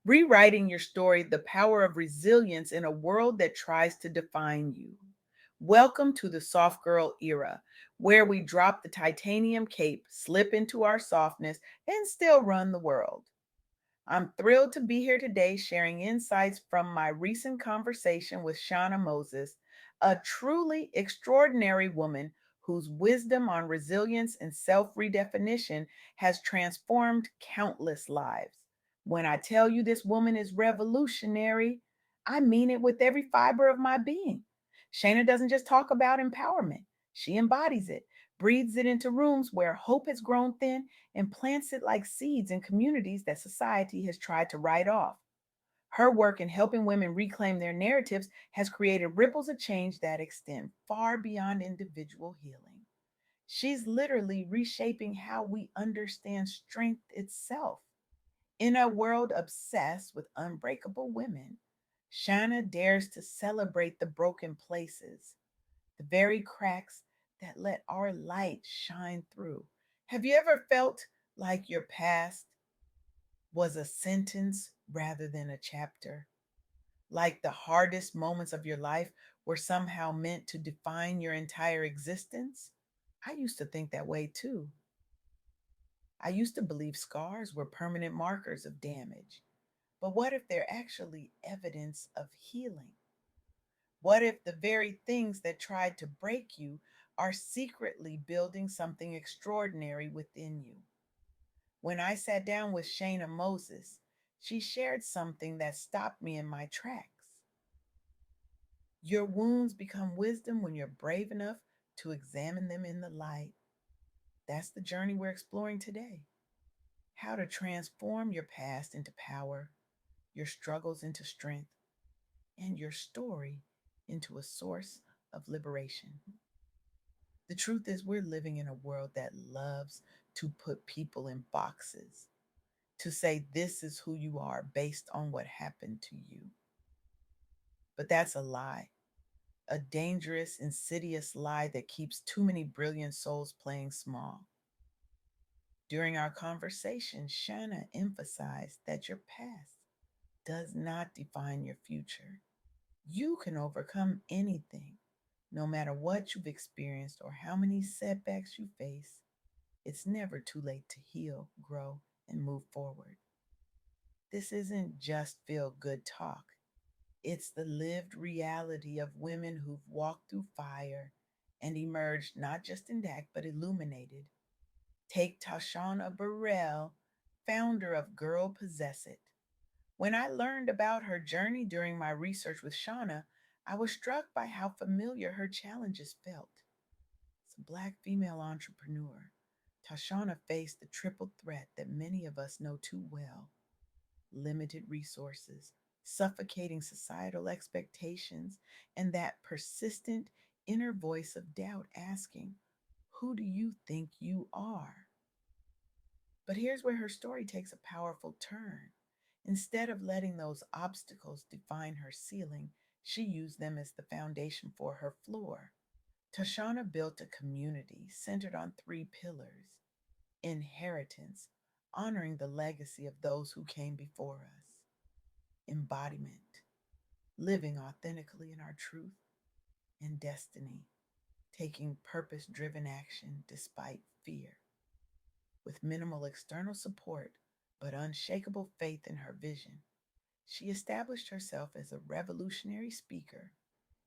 Rewriting your story, the power of resilience in a world that tries to define you. Welcome to the soft girl era, where we drop the titanium cape, slip into our softness, and still run the world. I'm thrilled to be here today sharing insights from my recent conversation with Shana Moses, a truly extraordinary woman whose wisdom on resilience and self redefinition has transformed countless lives. When I tell you this woman is revolutionary, I mean it with every fiber of my being. Shana doesn't just talk about empowerment, she embodies it, breathes it into rooms where hope has grown thin, and plants it like seeds in communities that society has tried to write off. Her work in helping women reclaim their narratives has created ripples of change that extend far beyond individual healing. She's literally reshaping how we understand strength itself. In a world obsessed with unbreakable women, Shana dares to celebrate the broken places, the very cracks that let our light shine through. Have you ever felt like your past was a sentence rather than a chapter? Like the hardest moments of your life were somehow meant to define your entire existence? I used to think that way too. I used to believe scars were permanent markers of damage. But what if they're actually evidence of healing? What if the very things that tried to break you are secretly building something extraordinary within you? When I sat down with Shana Moses, she shared something that stopped me in my tracks. Your wounds become wisdom when you're brave enough to examine them in the light. That's the journey we're exploring today. How to transform your past into power, your struggles into strength, and your story into a source of liberation. The truth is, we're living in a world that loves to put people in boxes, to say this is who you are based on what happened to you. But that's a lie, a dangerous, insidious lie that keeps too many brilliant souls playing small. During our conversation, Shanna emphasized that your past does not define your future. You can overcome anything, no matter what you've experienced or how many setbacks you face. It's never too late to heal, grow, and move forward. This isn't just feel good talk, it's the lived reality of women who've walked through fire and emerged not just intact but illuminated. Take Tashana Burrell, founder of Girl Possess It. When I learned about her journey during my research with Shauna, I was struck by how familiar her challenges felt. As a Black female entrepreneur, Tashana faced the triple threat that many of us know too well: limited resources, suffocating societal expectations, and that persistent inner voice of doubt asking, who do you think you are? But here's where her story takes a powerful turn. Instead of letting those obstacles define her ceiling, she used them as the foundation for her floor. Tashana built a community centered on three pillars: inheritance, honoring the legacy of those who came before us; embodiment, living authentically in our truth; and destiny, taking purpose driven action despite fear. With minimal external support, but unshakable faith in her vision, she established herself as a revolutionary speaker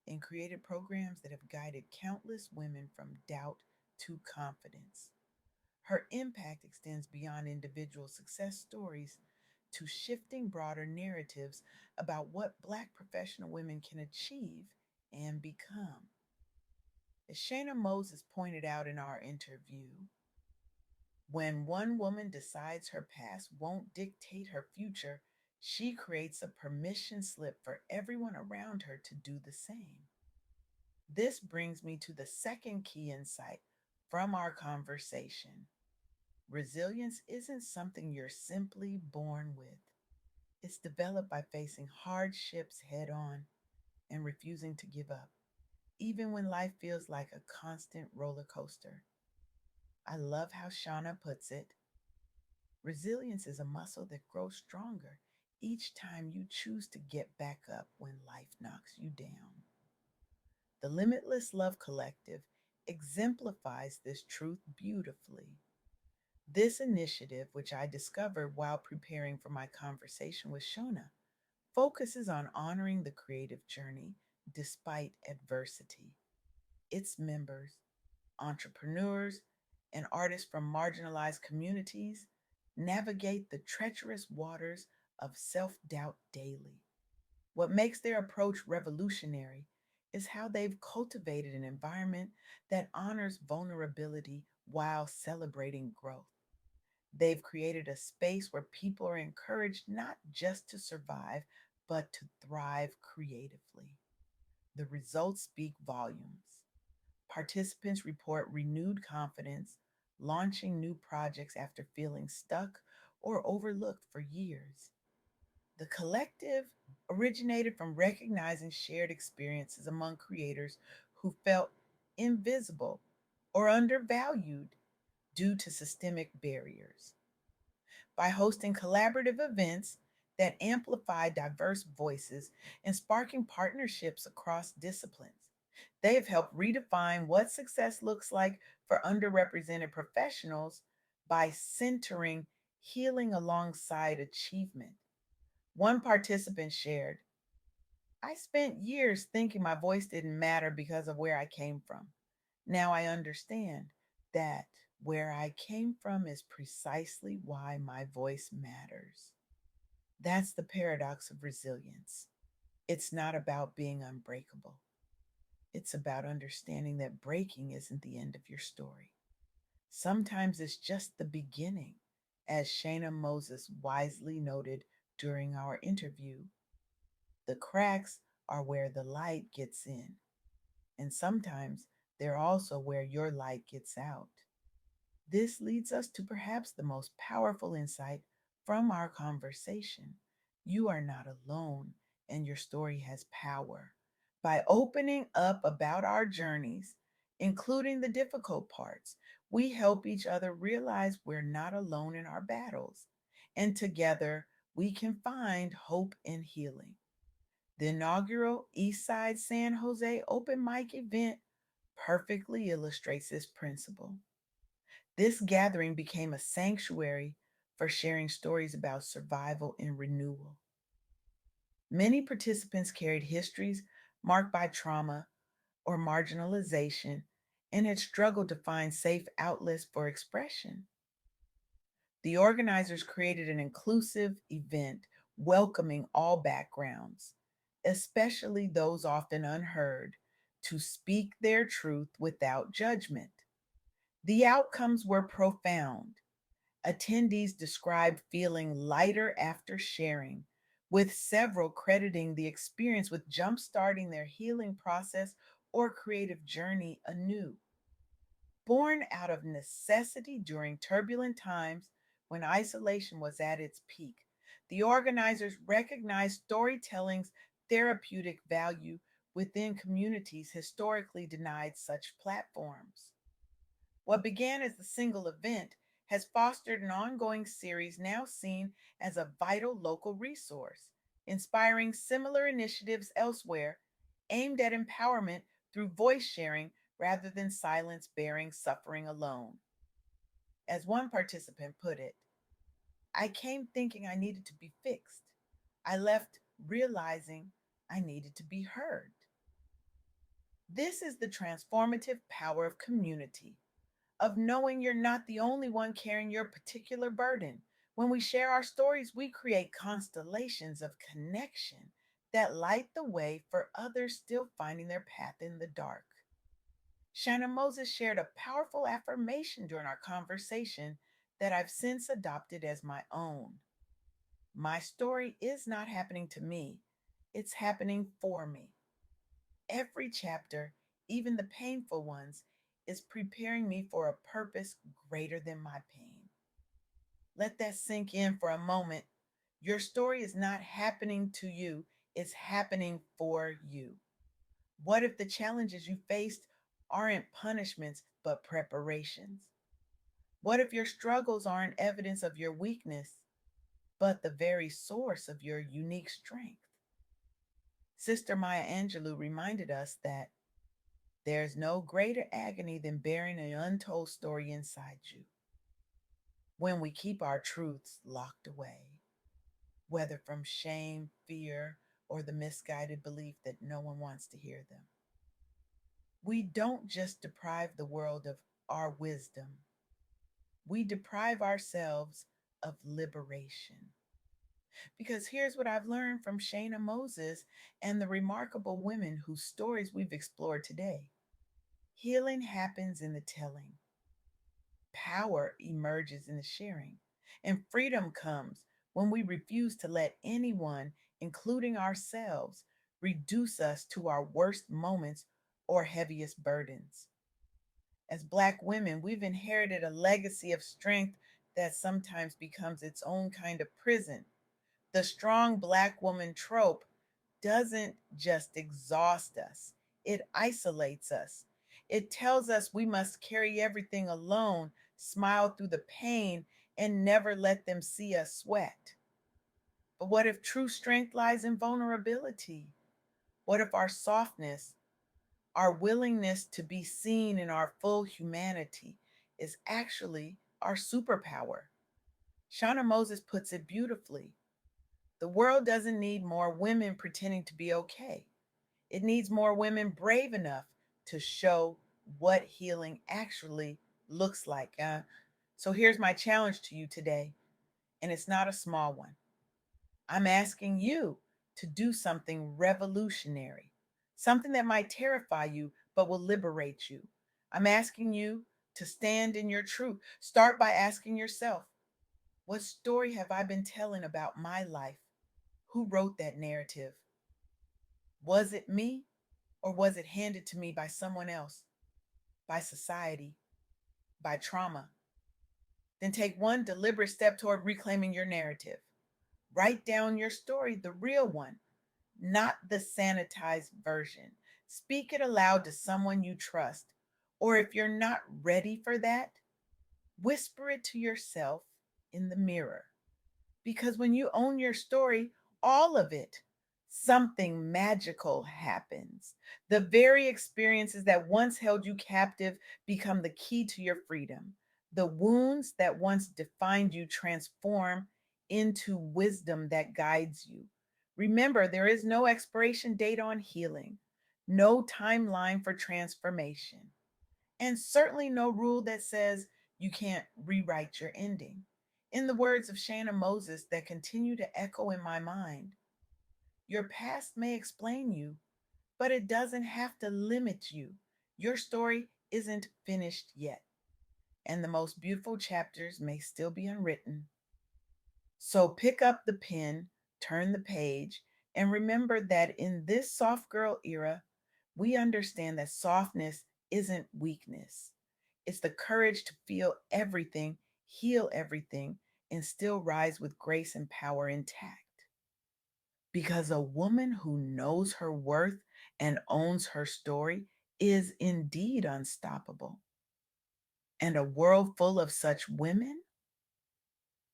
and created programs that have guided countless women from doubt to confidence. Her impact extends beyond individual success stories to shifting broader narratives about what Black professional women can achieve and become. As Shana Moses pointed out in our interview, when one woman decides her past won't dictate her future, she creates a permission slip for everyone around her to do the same. This brings me to the second key insight from our conversation. Resilience isn't something you're simply born with. It's developed by facing hardships head on and refusing to give up, even when life feels like a constant roller coaster. I love how Shauna puts it. Resilience is a muscle that grows stronger each time you choose to get back up when life knocks you down. The Limitless Love Collective exemplifies this truth beautifully. This initiative, which I discovered while preparing for my conversation with Shona, focuses on honoring the creative journey despite adversity. Its members, entrepreneurs, and artists from marginalized communities, navigate the treacherous waters of self doubt daily. What makes their approach revolutionary is how they've cultivated an environment that honors vulnerability while celebrating growth. They've created a space where people are encouraged not just to survive, but to thrive creatively. The results speak volumes. Participants report renewed confidence, launching new projects after feeling stuck or overlooked for years. The collective originated from recognizing shared experiences among creators who felt invisible or undervalued due to systemic barriers. By hosting collaborative events that amplify diverse voices and sparking partnerships across disciplines, they have helped redefine what success looks like for underrepresented professionals by centering healing alongside achievement. One participant shared, I spent years thinking my voice didn't matter because of where I came from. Now I understand that where I came from is precisely why my voice matters. That's the paradox of resilience. It's not about being unbreakable, it's about understanding that breaking isn't the end of your story. Sometimes it's just the beginning, as Shana Moses wisely noted during our interview. The cracks are where the light gets in, and sometimes they're also where your light gets out. This leads us to perhaps the most powerful insight from our conversation. You are not alone, and your story has power. By opening up about our journeys, including the difficult parts, we help each other realize we're not alone in our battles, and together we can find hope and healing. The inaugural Eastside San Jose open mic event perfectly illustrates this principle. This gathering became a sanctuary for sharing stories about survival and renewal. Many participants carried histories marked by trauma or marginalization and had struggled to find safe outlets for expression. The organizers created an inclusive event welcoming all backgrounds, especially those often unheard, to speak their truth without judgment. The outcomes were profound. Attendees described feeling lighter after sharing, with several crediting the experience with jumpstarting their healing process or creative journey anew. Born out of necessity during turbulent times when isolation was at its peak, the organizers recognized storytelling's therapeutic value within communities historically denied such platforms. What began as a single event has fostered an ongoing series now seen as a vital local resource, inspiring similar initiatives elsewhere aimed at empowerment through voice sharing rather than silence bearing suffering alone. As one participant put it, I came thinking I needed to be fixed. I left realizing I needed to be heard. This is the transformative power of community, of knowing you're not the only one carrying your particular burden. When we share our stories, we create constellations of connection that light the way for others still finding their path in the dark. Shana Moses shared a powerful affirmation during our conversation that I've since adopted as my own. My story is not happening to me, it's happening for me. Every chapter, even the painful ones, is preparing me for a purpose greater than my pain. Let that sink in for a moment. Your story is not happening to you, it's happening for you. What if the challenges you faced aren't punishments but preparations? What if your struggles aren't evidence of your weakness? but the very source of your unique strength. Sister Maya Angelou reminded us that there's no greater agony than bearing an untold story inside you when we keep our truths locked away, whether from shame, fear, or the misguided belief that no one wants to hear them. We don't just deprive the world of our wisdom, we deprive ourselves of liberation. Because here's what I've learned from Shana Moses and the remarkable women whose stories we've explored today: healing happens in the telling, power emerges in the sharing, and freedom comes when we refuse to let anyone, including ourselves, reduce us to our worst moments or heaviest burdens. As Black women, we've inherited a legacy of strength that sometimes becomes its own kind of prison. The strong Black woman trope doesn't just exhaust us, it isolates us. It tells us we must carry everything alone, smile through the pain, and never let them see us sweat. But what if true strength lies in vulnerability? What if our softness, our willingness to be seen in our full humanity, is actually our superpower? Shana Moses puts it beautifully. The world doesn't need more women pretending to be okay. It needs more women brave enough to show what healing actually looks like. So here's my challenge to you today, and it's not a small one. I'm asking you to do something revolutionary, something that might terrify you but will liberate you. I'm asking you to stand in your truth. Start by asking yourself, what story have I been telling about my life? Who wrote that narrative? Was it me, or was it handed to me by someone else, by society, by trauma? Then take one deliberate step toward reclaiming your narrative. Write down your story, the real one, not the sanitized version. Speak it aloud to someone you trust. Or if you're not ready for that, whisper it to yourself in the mirror. Because when you own your story, all of it, something magical happens. The very experiences that once held you captive become the key to your freedom. The wounds that once defined you transform into wisdom that guides you. Remember, there is no expiration date on healing, no timeline for transformation, and certainly no rule that says you can't rewrite your ending. In the words of Shana Moses that continue to echo in my mind, your past may explain you, but it doesn't have to limit you. Your story isn't finished yet, and the most beautiful chapters may still be unwritten. So pick up the pen, turn the page, and remember that in this soft girl era, we understand that softness isn't weakness. It's the courage to feel everything, heal everything, and still rise with grace and power intact. Because a woman who knows her worth and owns her story is indeed unstoppable. And a world full of such women,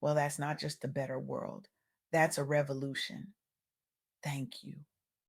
well, that's not just a better world, that's a revolution. Thank you.